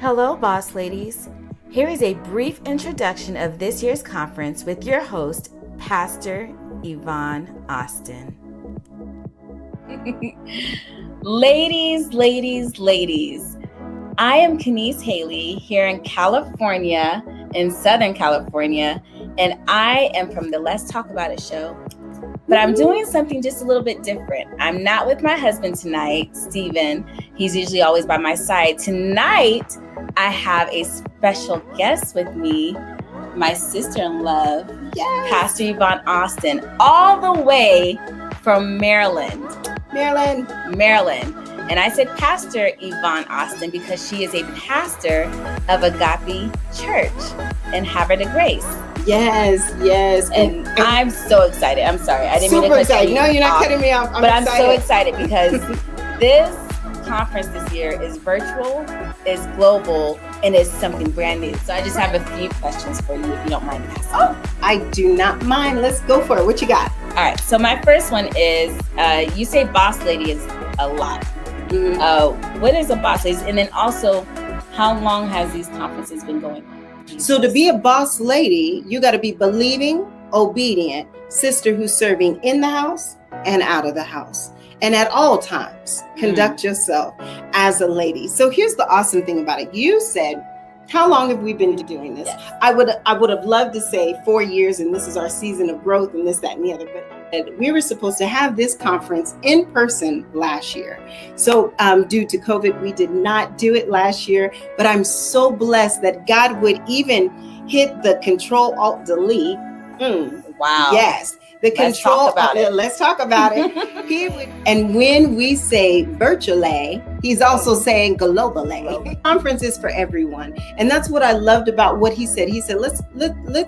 Hello, boss ladies. Here is a brief introduction of this year's conference with your host, Pastor Yvonne Austin. Ladies. I am Kenise Haley here in California, in Southern California, and I am from the Let's Talk About It show. But I'm doing something just a little bit different. I'm not with my husband tonight, Steven. He's usually always by my side. Tonight, I have a special guest with me, my sister-in-law, Pastor Yvonne Austin, all the way from Maryland. And I said Pastor Yvonne Austin because she is a pastor of Agape Church in Havre de Grace. Yes. And I'm so excited. I'm sorry. I didn't mean to cut excited. you No, you're not off, cutting me off. I'm so excited because this conference this year is virtual, is global, and is something brand new. So I just have a few questions for you if you don't mind asking. Oh, I do not mind. Let's go for it. What you got? All right. So my first one is, you say boss lady is a lot. Mm-hmm. What is a boss lady? And then also, how long has these conferences been going on? So to be a boss lady, you got to be believing, obedient sister who's serving in the house and out of the house. And at all times, conduct yourself as a lady. So here's the awesome thing about it. You said, how long have we been doing this? Yes. I would have loved to say 4 years and this is our season of growth and this, that, and the other. But we were supposed to have this conference in person last year. So due to COVID, we did not do it last year. But I'm so blessed that God would even hit the Control-Alt-Delete. Wow. Yes. The control. Let's talk about it. And when we say virtually, he's also saying globally. Conference is for everyone, and that's what I loved about what he said. He said, "Let's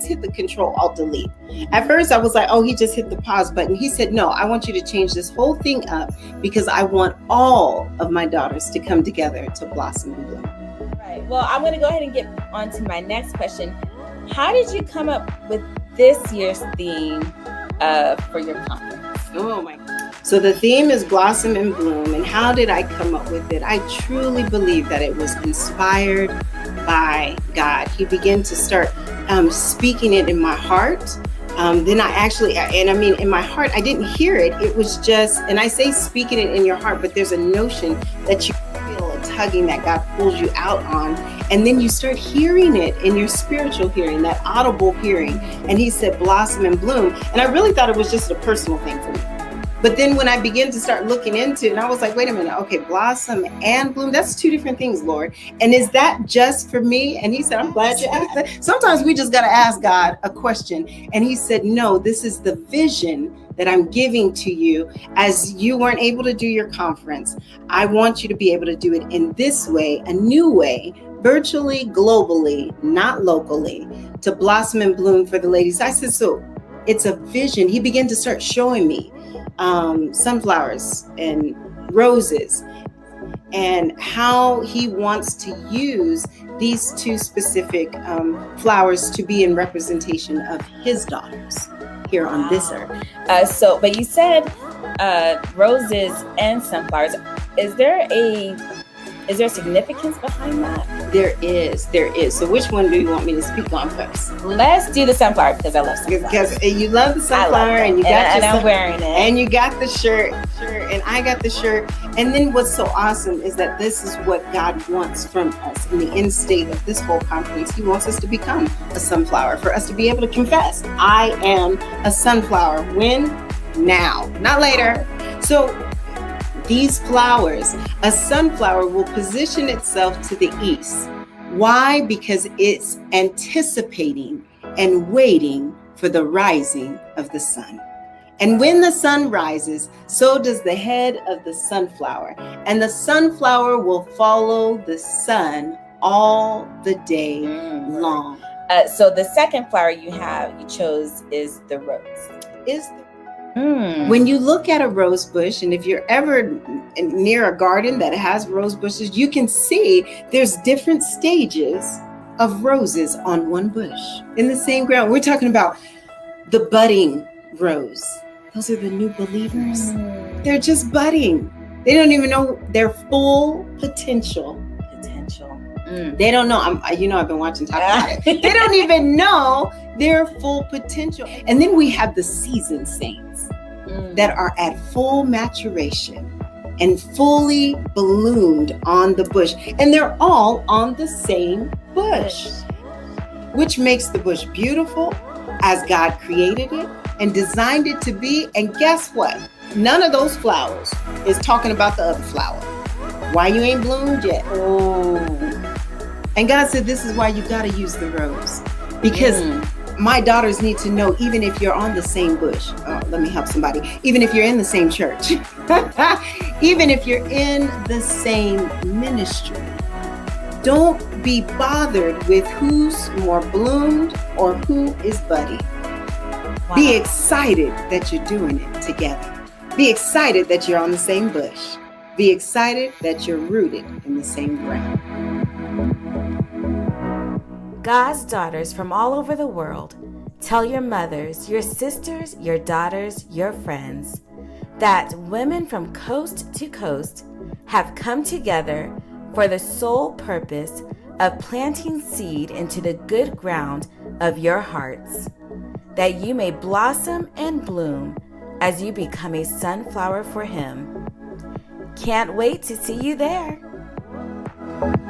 hit the Control-Alt-Delete." At first, I was like, "Oh, he just hit the pause button." He said, "No, I want you to change this whole thing up because I want all of my daughters to come together to blossom and bloom." Right. Well, I'm going to go ahead and get on to my next question. How did you come up with this year's theme for your conference? Oh my God. So the theme is Blossom and Bloom. And how did I come up with it? I truly believe that it was inspired by God. He began to start speaking it in my heart. Then in my heart, I didn't hear it. It was just, and I say speaking it in your heart, but there's a notion that you feel a tugging that God pulls you out on. And then you start hearing it in your spiritual hearing, that audible hearing. And he said, blossom and bloom. And I really thought it was just a personal thing for me. But then when I began to start looking into it, and I was like, wait a minute, okay, blossom and bloom, that's two different things, Lord. And is that just for me? And he said, I'm glad you asked that. Sometimes we just got to ask God a question. And he said, no, this is the vision that I'm giving to you as you weren't able to do your conference. I want you to be able to do it in this way, a new way, virtually, globally, not locally, to blossom and bloom for the ladies. I said, so it's a vision. He began to start showing me sunflowers and roses and how he wants to use these two specific flowers to be in representation of his daughters here on this earth. But you said roses and sunflowers. Is there significance behind that? There is. So which one do you want me to speak on first? Let's do the sunflower because I love sunflowers. Because you love the sunflower and you got and I'm wearing it. And you got the shirt, and I got the shirt. And then what's so awesome is that this is what God wants from us in the end state of this whole conference. He wants us to become a sunflower, for us to be able to confess, I am a sunflower. When? Now, not later. So these flowers, a sunflower will position itself to the east. Why? Because it's anticipating and waiting for the rising of the sun. And when the sun rises, so does the head of the sunflower. And the sunflower will follow the sun all the day long. So the second flower you chose is the rose. When you look at a rose bush, and if you're ever near a garden that has rose bushes, you can see there's different stages of roses on one bush in the same ground. We're talking about the budding rose. Those are the new believers. They're just budding. They don't even know their full potential. They don't know. I've been watching Talk About It. They don't even know their full potential. And then we have the seasoned saints that are at full maturation and fully bloomed on the bush. And they're all on the same bush, which makes the bush beautiful as God created it and designed it to be. And guess what? None of those flowers is talking about the other flower. Why you ain't bloomed yet? Oh. And God said, this is why you got to use the rose. Because my daughters need to know, even if you're on the same bush, let me help somebody, even if you're in the same church, even if you're in the same ministry, don't be bothered with who's more bloomed or who is budding. Wow. Be excited that you're doing it together. Be excited that you're on the same bush. Be excited that you're rooted in the same ground. God's daughters from all over the world, tell your mothers, your sisters, your daughters, your friends, that women from coast to coast have come together for the sole purpose of planting seed into the good ground of your hearts, that you may blossom and bloom as you become a sunflower for Him. Can't wait to see you there.